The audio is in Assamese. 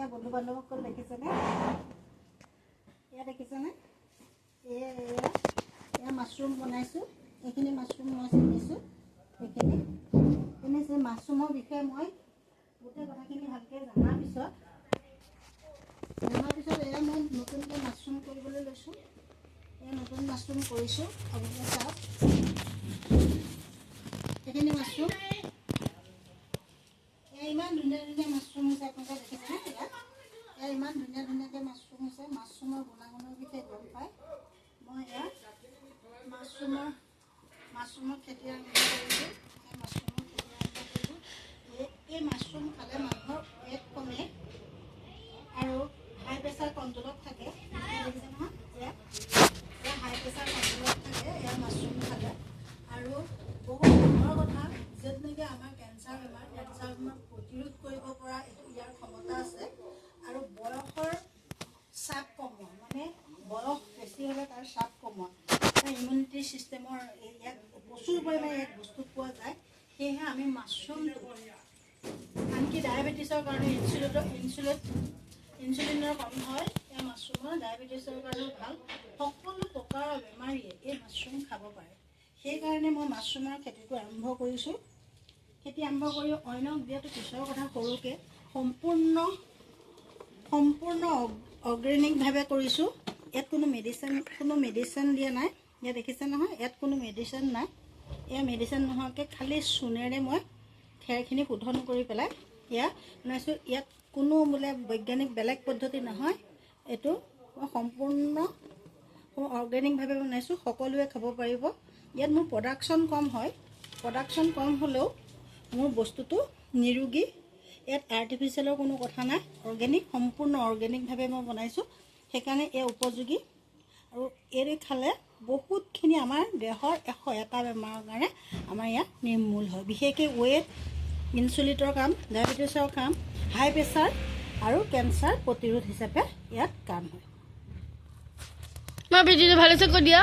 এয়া বন্ধু বান্ধৱসকল দেখিছেনে? এয়া দেখিছেনে? এয়া মাছৰুম বনাইছোঁ। এইখিনি মাছৰুম মই চিঙিছোঁ। এইখিনি যে মাছৰুমৰ বিষয়ে মই গোটেই কথাখিনি ভালকৈ জনাৰ পিছত এয়া মই নতুনকৈ মাছৰুম কৰিবলৈ লৈছোঁ। এয়া নতুন মাছৰুম কৰিছোঁ। আপোনালোকে চাওক, এইখিনি মাছৰুম এয়া ইমান ধুনীয়া ধুনীয়া মাছৰুম হৈছে। আপোনালোকে দেখিছেনে? এয়া ইমান ধুনীয়া ধুনীয়াকৈ মাছৰুম হৈছে। মাছৰুমৰ গুণাগুণৰ বিষয়ে গম পায়। মই এয়া মাছৰুমৰ খেতি আৰম্ভ কৰিছোঁ। এই মাছৰুম খালে মানুহৰ পেট কমে আৰু হাই প্ৰেছাৰ কণ্ট্ৰলত থাকে। দেখিছে নহয়? এয়া হাই প্ৰেছাৰ কণ্ট্ৰলত থাকে এয়া মাছৰুম খালে। আৰু বহুত ডাঙৰ কথা, য'ত নেকি আমাৰ কেঞ্চাৰ বেমাৰ প্ৰতিৰোধ কৰিব পৰা ইয়াৰ ক্ষমতা আছে। আৰু বয়সৰ চাপ কমোৱা, মানে বয়স বেছি হ'লে তাৰ চাপ কমোৱা, ইমিউনিটি ছিষ্টেমৰ ইয়াত প্ৰচুৰ পৰিমাণে ইয়াত বস্তু পোৱা যায়। সেয়েহে আমি মাছৰুমটো আনকি ডায়েবেটিছৰ কাৰণে ইনচুলিনৰ কম হয়। এই মাছৰুমৰ ডায়েবেটিছৰ কাৰণেও ভাল। সকলো প্ৰকাৰৰ বেমাৰীয়ে এই মাছৰুম খাব পাৰে। সেইকাৰণে মই মাছৰুমৰ খেতিটো আৰম্ভ কৰিছোঁ। খেতি আৰম্ভ কৰি অন্যক দিয়াটো পিছৰ কথা, সৰুকৈ সম্পূৰ্ণ অৰ্গেনিকভাৱে কৰিছোঁ। ইয়াত কোনো মেডিচিন দিয়া নাই। ইয়াত দেখিছে নহয়, ইয়াত কোনো মেডিচিন নাই। এয়া মেডিচিন নোহোৱাকৈ খালি চূণেৰে মই খেৰখিনি শোধন কৰি পেলাই এয়া বনাইছোঁ। ইয়াত কোনো বোলে বৈজ্ঞানিক বেলেগ পদ্ধতি নহয়। এইটো মই সম্পূৰ্ণ অৰ্গেনিকভাৱে বনাইছোঁ। সকলোৱে খাব পাৰিব। ইয়াত মোৰ প্ৰডাকশ্যন কম হয়। প্ৰডাকশ্যন কম হ'লেও মোৰ বস্তুটো নিৰোগী। ইয়াত আৰ্টিফিচিয়েলৰ কোনো কথা নাই। অৰ্গেনিক, সম্পূৰ্ণ অৰ্গেনিকভাৱে মই বনাইছোঁ। সেইকাৰণে এয়া উপযোগী। আৰু এই খালে বহুতখিনি আমাৰ দেহৰ 101টা বেমাৰৰ কাৰণে আমাৰ ইয়াত নিৰ্মূল হয়। বিশেষকৈ ৱেট, ইনচুলিনৰ কাম, ডায়েবেটিছৰ কাম, হাই প্ৰেছাৰ আৰু কেঞ্চাৰ প্ৰতিৰোধ হিচাপে ইয়াত কাম হয়। মই ভিডিঅ'টো ভালছে কৈ দিয়া।